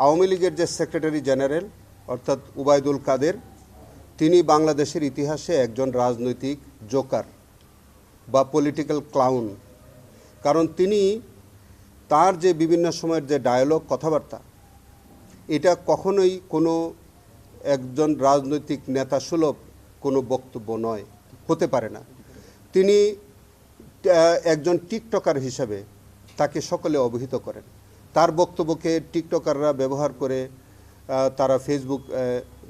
আওয়ামী লীগের যে secretary general অর্থাৎ উবায়দুল কাদের, তিনি বাংলাদেশের ইতিহাসে একজন রাজনৈতিক জোকার বা পলিটিক্যাল ক্লাউন। কারণ তিনি তার যে বিভিন্ন সময়ের যে ডায়ালগ, কথাবার্তা, এটা কখনোই কোনো একজন রাজনৈতিক নেতা সুলভ কোনো বক্তব্য নয়, হতে পারে না। তিনি একজন টিকটকার হিসাবে তাকে সকলে অবহিত করেন। তার বক্তব্যকে টিকটকাররা ব্যবহার করে তারা ফেসবুক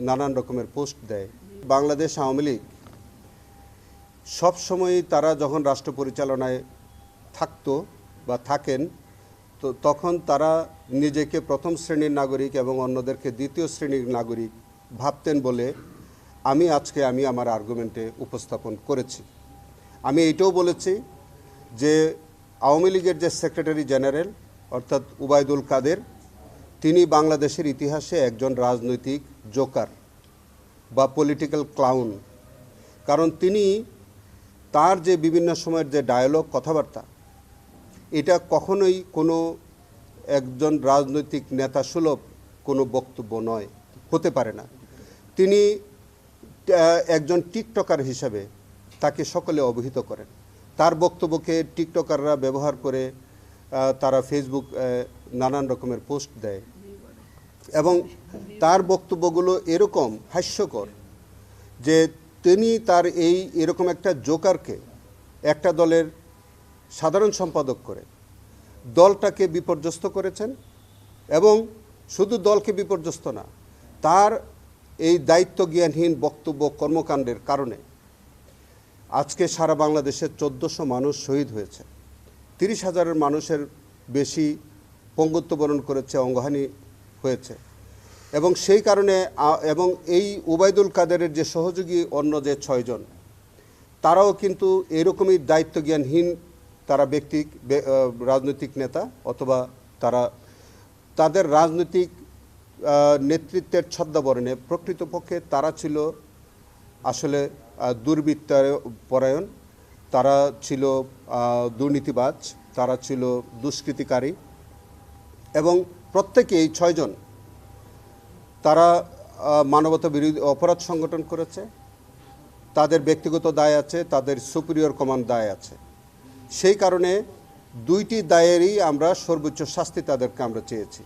নানান রকমের পোস্ট দেয়। বাংলাদেশ আওয়ামী লীগ সবসময়ই তারা যখন রাষ্ট্র পরিচালনায় থাকতো বা থাকেন, তো তখন তারা নিজেকে প্রথম শ্রেণীর নাগরিক এবং অন্যদেরকে দ্বিতীয় শ্রেণীর নাগরিক ভাবতেন বলে আমি আমার আর্গুমেন্টে উপস্থাপন করেছি। আমি এইটাও বলেছি যে আওয়ামী লীগের যে সেক্রেটারি জেনারেল অর্থাৎ উবায়দুল কাদের, তিনি বাংলাদেশের ইতিহাসে একজন রাজনৈতিক জোকার বা পলিটিক্যাল ক্লাউন। কারণ তিনি তার যে বিভিন্ন সময়ের যে ডায়ালগ, কথাবার্তা, এটা কখনোই কোনো একজন রাজনৈতিক নেতা সুলভ কোনো বক্তব্য নয়, হতে পারে না। তিনি একজন টিকটকার হিসাবে তাকে সকলে অবহিত করেন। তার বক্তব্যকে টিকটকাররা ব্যবহার করে তারা ফেসবুক নানান রকমের পোস্ট দেয় এবং তার বক্তব্যগুলো এরকম হাস্যকর যে তিনি তার এরকম একটা জোকারকে একটা দলের সাধারণ সম্পাদক করে দলটাকে বিপর্যস্ত করেছেন। এবং শুধু দলকে বিপর্যস্ত না, তার এই দায়িত্বজ্ঞানহীন বক্তব্য, কর্মকাণ্ডের কারণে আজকে সারা বাংলাদেশে 1400 মানুষ শহীদ হয়েছে, 30,000 মানুষের বেশি পঙ্গুত্ব বরণ করেছে, অঙ্গহানি হয়েছে। এবং সেই কারণে এবং এই উবায়দুল কাদেরের যে সহযোগী অন্য যে 6 জন, তারাও কিন্তু এরকমই দায়িত্বজ্ঞানহীন। তারা রাজনৈতিক নেতা অথবা তাদের রাজনৈতিক নেতৃত্বের ছদ্মবরণে প্রকৃতপক্ষে তারা ছিল আসলে দুর্বৃত্তপরায়ণ, তারা ছিল দুর্নীতিবাজ, তারা ছিল দুষ্কৃতিকারী। এবং প্রত্যেকে এই 6 জন তারা মানবতা বিরোধী অপরাধ সংগঠন করেছে। তাদের ব্যক্তিগত দায় আছে, তাদের সুপিরিয়র কমান্ড দায় আছে। সেই কারণে দুইটি দায়েরই আমরা সর্বোচ্চ শাস্তি তাদেরকে আমরা চেয়েছি।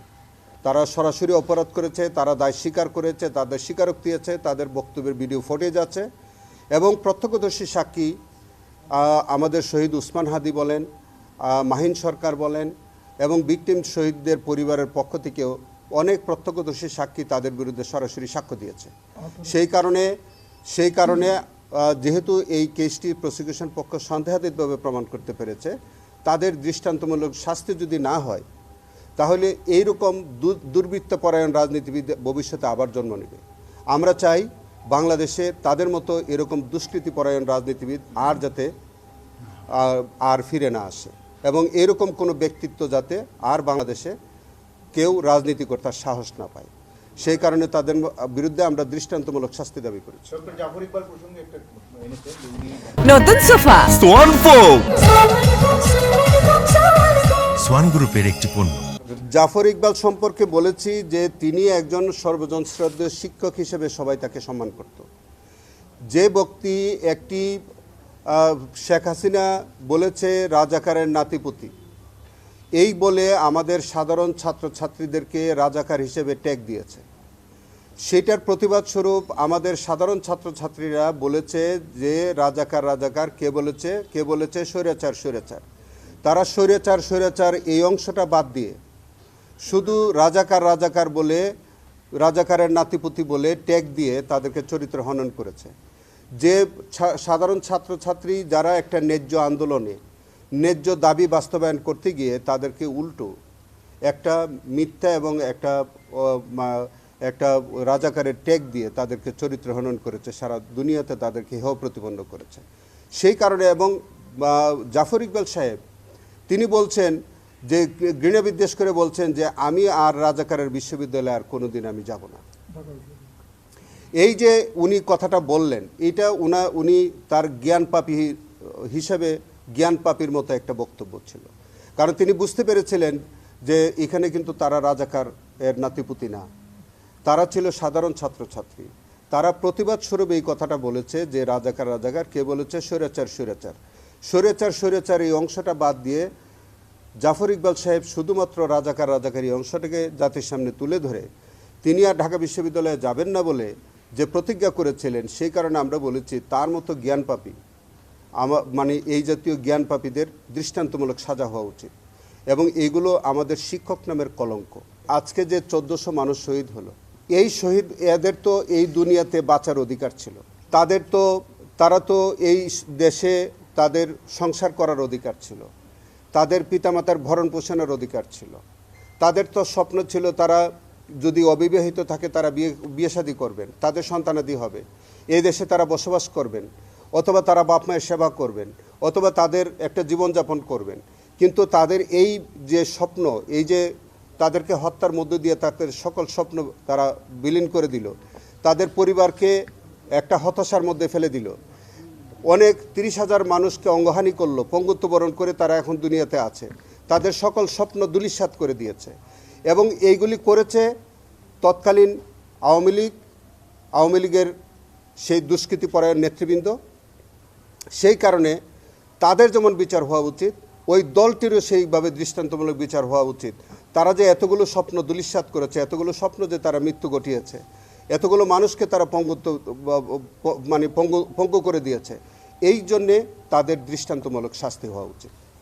তারা সরাসরি অপরাধ করেছে, তারা দায় স্বীকার করেছে, তাদের স্বীকারোক্তি আছে, তাদের বক্তব্যের ভিডিও ফুটেজ আছে এবং প্রত্যক্ষদর্শী সাক্ষী আমাদের শহীদ উসমান হাদি বলেন, মাহিন সরকার বলেন এবং ভিকটিম শহীদদের পরিবারের পক্ষ থেকেও অনেক প্রত্যক্ষদর্শী সাক্ষী তাদের বিরুদ্ধে সরাসরি সাক্ষ্য দিয়েছে। সেই কারণে যেহেতু এই কেসটি প্রসিকিউশন পক্ষ সন্দেহাতীতভাবে প্রমাণ করতে পেরেছে, তাদের দৃষ্টান্তমূলক শাস্তি যদি না হয় তাহলে এইরকম দুর্বৃত্তপরায়ণ রাজনীতিবিদ ভবিষ্যতে আবার জন্ম নেবে। আমরা চাই বাংলাদেশে তাদের মতো এরকম দুষ্কৃতিপরায়ণ রাজনীতিবিদ আর ফিরে না আসে এবং এরকম কোনো ব্যক্তিত্ব যাতে আর বাংলাদেশে কেউ রাজনীতি করতে সাহস না পায়। সেই কারণে তাদের বিরুদ্ধে আমরা দৃষ্টান্তমূলক শাস্তি দাবি করেছি। নতুন সোফা সোয়ান গ্রুপের একটি পণ্য। জাফর ইকবাল সম্পর্কে বলেছি যে তিনি একজন সর্বজন শ্রদ্ধেয় শিক্ষক হিসেবে সবাই তাকে সম্মান করত। যে ব্যক্তি একটি শেখ হাসিনা বলেছে রাজাকারের নাতিপুতি, এই বলে আমাদের সাধারণ ছাত্রছাত্রীদেরকে রাজাকার হিসেবে ট্যাগ দিয়েছে, সেটার প্রতিবাদ স্বরূপ আমাদের সাধারণ ছাত্রছাত্রীরা বলেছে যে রাজাকার কে বলেছে স্বৈরাচার। তারা স্বৈরাচার এই অংশটা বাদ দিয়ে শুধু রাজাকার বলে, রাজাকারের নাতিপুতি বলে ট্যাগ দিয়ে তাদেরকে চরিত্র হনন করেছে। যে সাধারণ ছাত্রছাত্রী যারা একটা ন্যায্য আন্দোলনে ন্যায্য দাবি বাস্তবায়ন করতে গিয়ে তাদেরকে উল্টো একটা মিথ্যা এবং একটা রাজাকারের ট্যাগ দিয়ে তাদেরকে চরিত্র হনন করেছে, সারা দুনিয়াতে তাদেরকে হেয় প্রতিপন্ন করেছে। সেই কারণে এবং জাফর ইকবাল সাহেব তিনি বলছেন যে ঘৃণা বিদ্বেষ করে বলছেন যে আমি আর রাজাকারের বিশ্ববিদ্যালয়ে আর কোনোদিন আমি যাব না। এই যে উনি কথাটা বললেন, এটা উনি তার জ্ঞানপাপী হিসাবে জ্ঞানপাপীর মতো একটা বক্তব্য ছিল। কারণ তিনি বুঝতে পেরেছিলেন যে এখানে কিন্তু তারা রাজাকার এর নাতিপুতি না, তারা ছিল সাধারণ ছাত্রছাত্রী। তারা প্রতিবাদ স্বরূপ এই কথাটা বলেছে যে রাজাকার রাজাকার, কে বলেছে? স্বৈরাচার স্বৈরাচার স্বৈরাচার স্বৈরাচার এই অংশটা বাদ দিয়ে জাফর ইকবাল সাহেব শুধুমাত্র রাজাকার রাজাকার এই অংশটাকে জাতির সামনে তুলে ধরে তিনি আর ঢাকা বিশ্ববিদ্যালয়ে যাবেন না বলে যে প্রতিজ্ঞা করেছিলেন, সেই কারণে আমরা বলেছি তার মতো জ্ঞানপাপী মানে এই জাতীয় জ্ঞানপাপীদের দৃষ্টান্তমূলক সাজা হওয়া উচিত এবং এইগুলো আমাদের শিক্ষক নামের কলঙ্ক। আজকে যে 1400 মানুষ শহীদ হলো, এই শহীদ এদের তো এই দুনিয়াতে বাঁচার অধিকার ছিল, তারা তো এই দেশে তাদের সংসার করার অধিকার ছিল, তাদের পিতামাতার ভরণ পোষণের অধিকার ছিল, তাদের তো স্বপ্ন ছিল তারা যদি অবিবাহিত থাকে তারা বিয়ে শাদী করবেন, তাদের সন্তানাদি হবে, এই দেশে তারা বসবাস করবেন, অথবা তারা বাপ মায়ের সেবা করবেন, অথবা তাদের একটা জীবনযাপন করবেন। কিন্তু তাদের এই যে স্বপ্ন, এই যে তাদেরকে হত্যার মধ্য দিয়ে তাদের সকল স্বপ্ন তারা বিলীন করে দিল, তাদের পরিবারকে একটা হতাশার মধ্যে ফেলে দিল, অনেক 30,000 মানুষকে অঙ্গহানি করলো, পঙ্গুত্ব বরণ করে তারা এখন দুনিয়াতে আছে, তাদের সকল স্বপ্ন ধূলিসাৎ করে দিয়েছে। এবং এইগুলি করেছে তৎকালীন আওয়ামী লীগের সেই দুষ্কৃতিপরায়ণ নেতৃবৃন্দ। সেই কারণে তাদের যেমন বিচার হওয়া উচিত, ওই দলটিরও সেইভাবে দৃষ্টান্তমূলক বিচার হওয়া উচিত। তারা যে এতগুলো স্বপ্ন ধূলিসাৎ করেছে, এতগুলো স্বপ্ন যে তারা মৃত্যু ঘটিয়েছে, এতগুলো মানুষকে তারা পঙ্গু করে দিয়েছে, এই জন্যে তাদের দৃষ্টান্তমূলক শাস্তি হওয়া উচিত।